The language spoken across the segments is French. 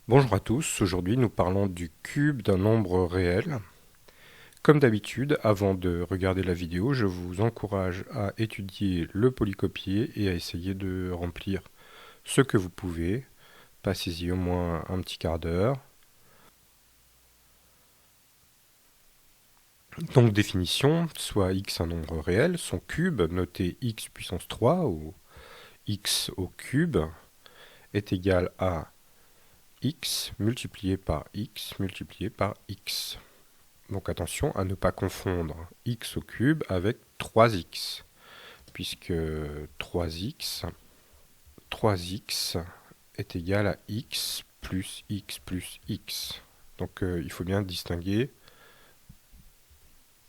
Bonjour à tous, aujourd'hui nous parlons du cube d'un nombre réel. Comme d'habitude, avant de regarder la vidéo, je vous encourage à étudier le polycopier et à essayer de remplir ce que vous pouvez. Passez-y au moins un petit quart d'heure. Donc définition, soit x un nombre réel, son cube, noté x puissance 3 ou x au cube, est égal à x multiplié par x multiplié par x. Donc attention à ne pas confondre x au cube avec 3x, puisque 3x est égal à x plus x plus x. Donc il faut bien distinguer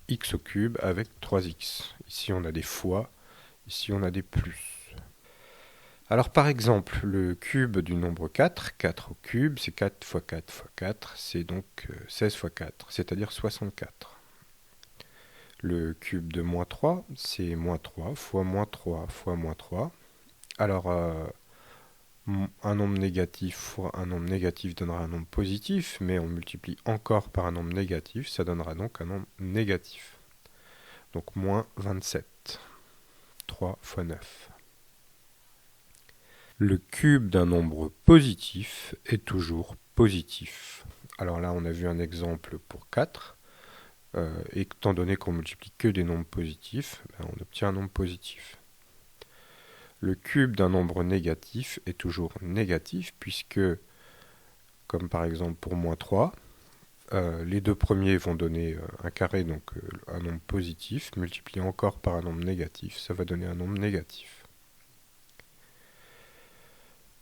x au cube avec 3x. Ici on a des fois, ici on a des plus. Alors par exemple, le cube du nombre 4, 4 au cube, c'est 4 fois 4 fois 4, c'est donc 16 fois 4, c'est-à-dire 64. Le cube de moins 3, c'est moins 3 fois moins 3 fois moins 3. Alors, un nombre négatif fois un nombre négatif donnera un nombre positif, mais on multiplie encore par un nombre négatif, ça donnera donc un nombre négatif. Donc moins 27. 3 fois 9. Le cube d'un nombre positif est toujours positif. Alors là, on a vu un exemple pour 4. Étant donné qu'on multiplie que des nombres positifs, on obtient un nombre positif. Le cube d'un nombre négatif est toujours négatif puisque, comme par exemple pour moins 3, les deux premiers vont donner un carré, donc un nombre positif, multiplié encore par un nombre négatif, ça va donner un nombre négatif.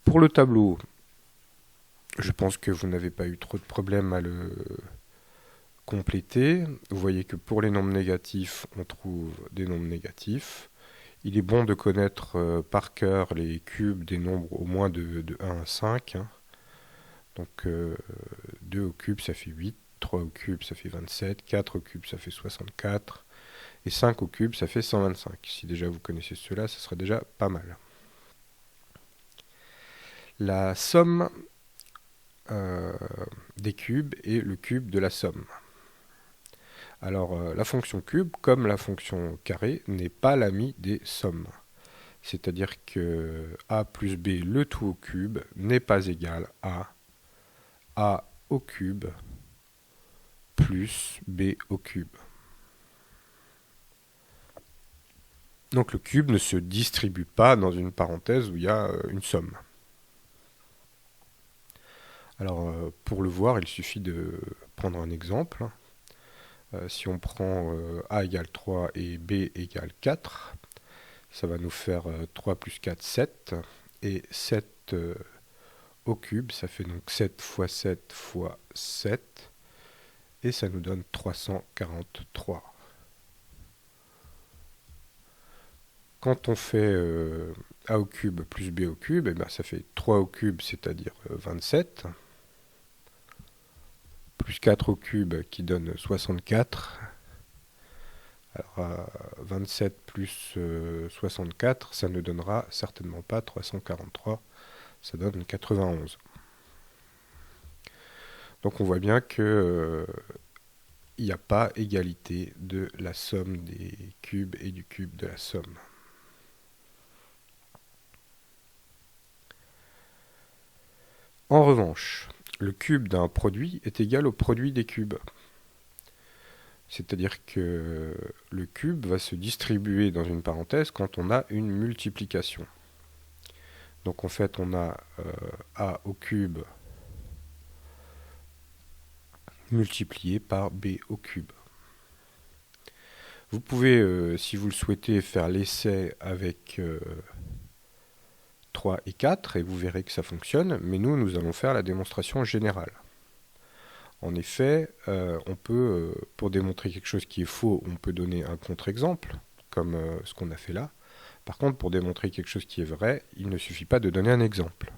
Pour le tableau, je pense que vous n'avez pas eu trop de problèmes à le compléter. Vous voyez que pour les nombres négatifs, on trouve des nombres négatifs. Il est bon de connaître par cœur les cubes des nombres au moins de 1 à 5. Donc 2 au cube ça fait 8, 3 au cube ça fait 27, 4 au cube ça fait 64, et 5 au cube ça fait 125. Si déjà vous connaissez cela, ça sera déjà pas mal. La somme des cubes est le cube de la somme. Alors la fonction cube, comme la fonction carré, n'est pas l'ami des sommes. C'est-à-dire que a plus b le tout au cube n'est pas égal à a au cube plus b au cube. Donc le cube ne se distribue pas dans une parenthèse où il y a une somme. Alors pour le voir, il suffit de prendre un exemple. Si on prend a égale 3 et b égale 4, ça va nous faire 3 plus 4, 7. Et 7 au cube, ça fait donc 7 fois 7 fois 7. Et ça nous donne 343. Quand on fait a au cube plus b au cube, eh bien, ça fait 3 au cube, c'est-à-dire 27, plus 4 au cube qui donne 64. Alors 27 plus 64, ça ne donnera certainement pas 343, ça donne 91. Donc on voit bien que il n'y a pas égalité de la somme des cubes et du cube de la somme. En revanche, le cube d'un produit est égal au produit des cubes. C'est-à-dire que le cube va se distribuer dans une parenthèse quand on a une multiplication. Donc en fait, on a a au cube multiplié par b au cube. Vous pouvez, si vous le souhaitez, faire l'essai avec 3 et 4 et vous verrez que ça fonctionne, mais nous allons faire la démonstration générale. En effet, on peut, pour démontrer quelque chose qui est faux, on peut donner un contre-exemple, comme ce qu'on a fait là. Par contre, pour démontrer quelque chose qui est vrai, il ne suffit pas de donner un exemple.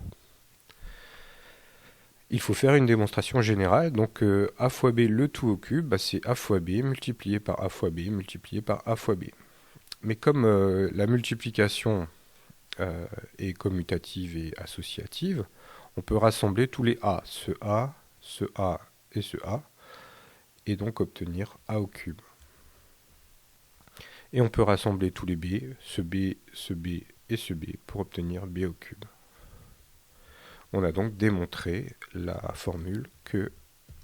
Il faut faire une démonstration générale, donc a fois b le tout au cube, c'est a fois b multiplié par a fois b multiplié par a fois b. Mais comme la multiplication est commutative et associative, on peut rassembler tous les a, ce a et ce a, et donc obtenir a au cube. Et on peut rassembler tous les b, ce b, ce b et ce b pour obtenir b au cube. On a donc démontré la formule que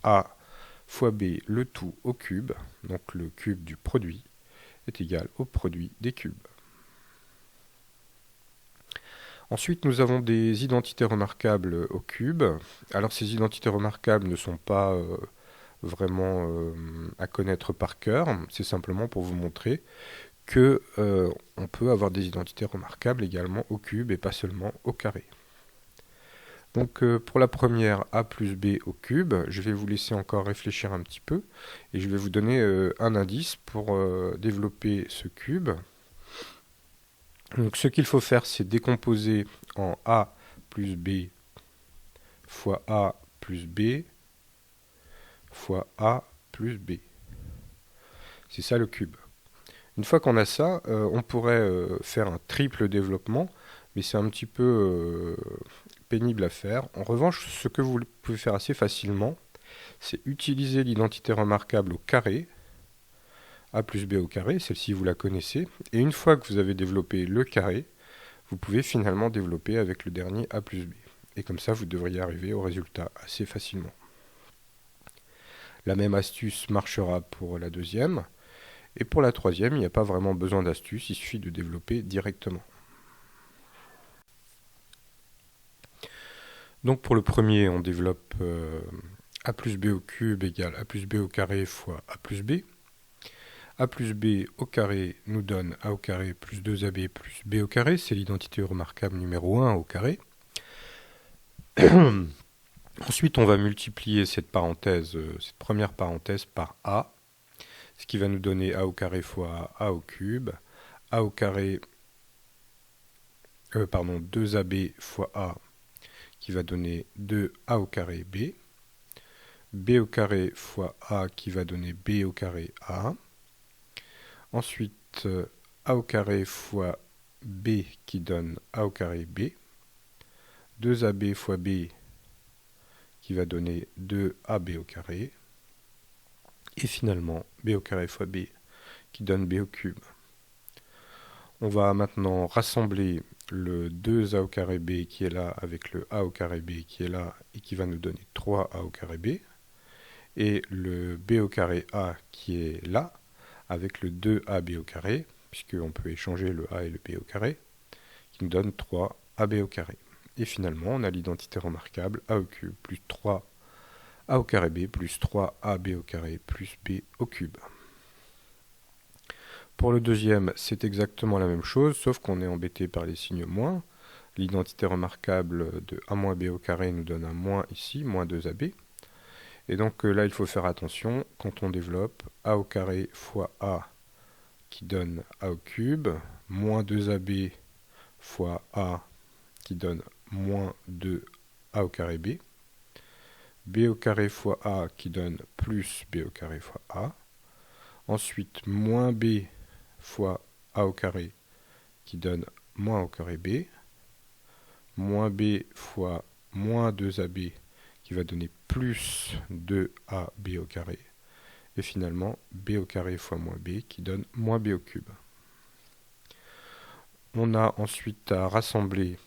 a fois b le tout au cube, donc le cube du produit, est égal au produit des cubes. Ensuite, nous avons des identités remarquables au cube. Alors ces identités remarquables ne sont pas vraiment à connaître par cœur, c'est simplement pour vous montrer que on peut avoir des identités remarquables également au cube et pas seulement au carré. Donc pour la première, a plus b au cube, je vais vous laisser encore réfléchir un petit peu et je vais vous donner un indice pour développer ce cube. Donc ce qu'il faut faire, c'est décomposer en a plus b fois a plus b fois a plus b. C'est ça le cube. Une fois qu'on a ça, on pourrait faire un triple développement, mais c'est un petit peu pénible à faire. En revanche, ce que vous pouvez faire assez facilement, c'est utiliser l'identité remarquable au carré, a plus b au carré, celle-ci vous la connaissez, et une fois que vous avez développé le carré, vous pouvez finalement développer avec le dernier a plus b. Et comme ça, vous devriez arriver au résultat assez facilement. La même astuce marchera pour la deuxième. Et pour la troisième, il n'y a pas vraiment besoin d'astuce, il suffit de développer directement. Donc pour le premier, on développe a plus b au cube égale a plus b au carré fois a plus b. A plus b au carré nous donne a au carré plus 2ab plus b au carré, c'est l'identité remarquable numéro 1 au carré. Ensuite, on va multiplier cette première parenthèse par a, ce qui va nous donner a au carré fois a au cube, a au carré, 2ab fois a, qui va donner 2a au carré b, b au carré fois a, qui va donner b au carré a. Ensuite, a au carré fois b, qui donne a au carré b, 2ab fois b, qui va donner 2ab au carré, et finalement b au carré fois b, qui donne b au cube. On va maintenant rassembler le 2a au carré b qui est là avec le a au carré b qui est là et qui va nous donner 3a au carré b, et le b au carré a qui est là avec le 2ab au carré, puisqu'on peut échanger le a et le b au carré, qui nous donne 3ab au carré. Et finalement, on a l'identité remarquable a au cube plus 3a au carré b plus 3ab au carré plus b au cube. Pour le deuxième, c'est exactement la même chose, sauf qu'on est embêté par les signes moins. L'identité remarquable de a moins b au carré nous donne un moins ici, moins 2ab. Et donc là, il faut faire attention, quand on développe a au carré fois a qui donne a au cube, moins 2ab fois a qui donne moins 2a au carré b, b au carré fois a qui donne plus b au carré fois a, ensuite moins b fois a au carré qui donne moins a au carré b, moins b fois moins 2ab qui va donner plus 2ab au carré, et finalement b au carré fois moins b qui donne moins b au cube. On a ensuite à rassembler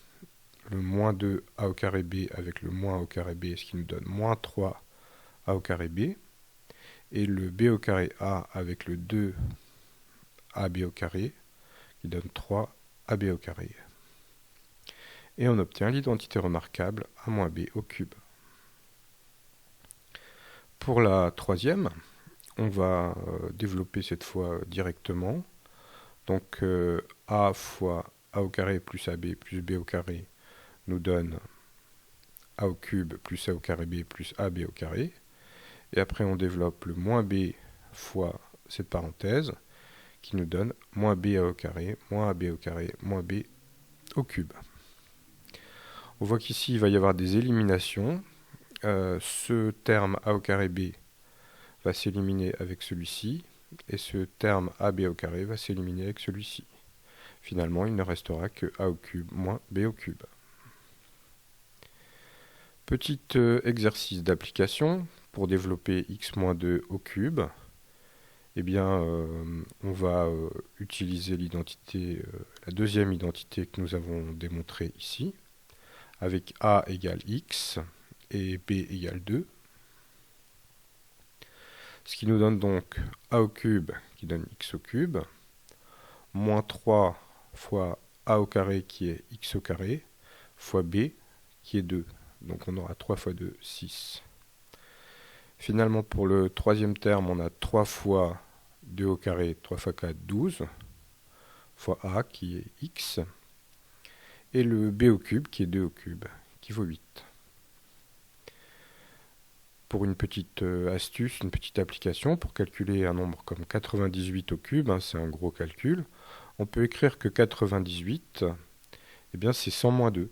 le moins 2a au carré b avec le moins a au carré b, ce qui nous donne moins 3a au carré b, et le b au carré a avec le 2ab au carré, qui donne 3ab au carré. Et on obtient l'identité remarquable a moins b au cube. Pour la troisième, on va développer cette fois directement. Donc a fois a au carré plus ab plus b au carré nous donne a au cube plus a au carré b plus ab au carré. Et après on développe le moins b fois cette parenthèse qui nous donne moins b a au carré, moins ab au carré, moins b au cube. On voit qu'ici il va y avoir des éliminations. Ce terme a au carré b va s'éliminer avec celui-ci, et ce terme ab au carré va s'éliminer avec celui-ci. Finalement, il ne restera que a au cube moins b au cube. Petit exercice d'application pour développer x-2 au cube. Eh bien, on va utiliser l'identité, la deuxième identité que nous avons démontrée ici, avec a égale x et b égale 2. Ce qui nous donne donc a au cube qui donne x au cube, moins 3 fois a au carré qui est x au carré, fois b qui est 2. Donc on aura 3 fois 2, 6. Finalement, pour le troisième terme, on a 3 fois 2 au carré, 3 fois 4, 12, fois a qui est x, et le b au cube qui est 2 au cube, qui vaut 8. Pour une petite astuce, une petite application, pour calculer un nombre comme 98 au cube, c'est un gros calcul, on peut écrire que 98, eh bien c'est 100 moins 2.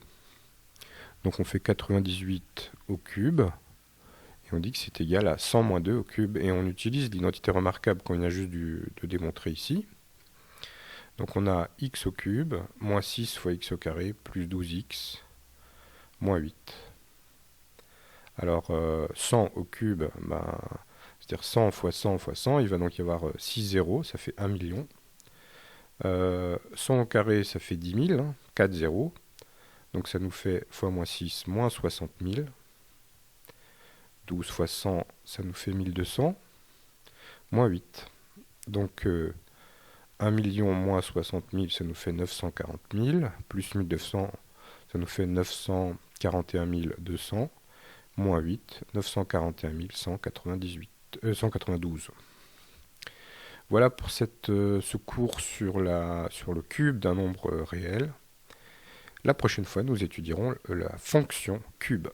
Donc on fait 98 au cube, et on dit que c'est égal à 100 moins 2 au cube, et on utilise l'identité remarquable qu'on vient juste de démontrer ici. Donc on a x au cube, moins 6 fois x au carré, plus 12x, moins 8. Alors 100 au cube, c'est-à-dire 100 fois 100 fois 100, il va donc y avoir 6 zéros, ça fait 1 million. 100 au carré, ça fait 10 000, 4 zéros. Donc ça nous fait fois moins 6, moins 60 000. 12 fois 100, ça nous fait 1200, moins 8. Donc 1 million moins 60 000, ça nous fait 940 000, plus 1200, ça nous fait 941 200, moins 8, 941 192. Voilà pour ce cours sur le cube d'un nombre réel. La prochaine fois, nous étudierons la fonction cube.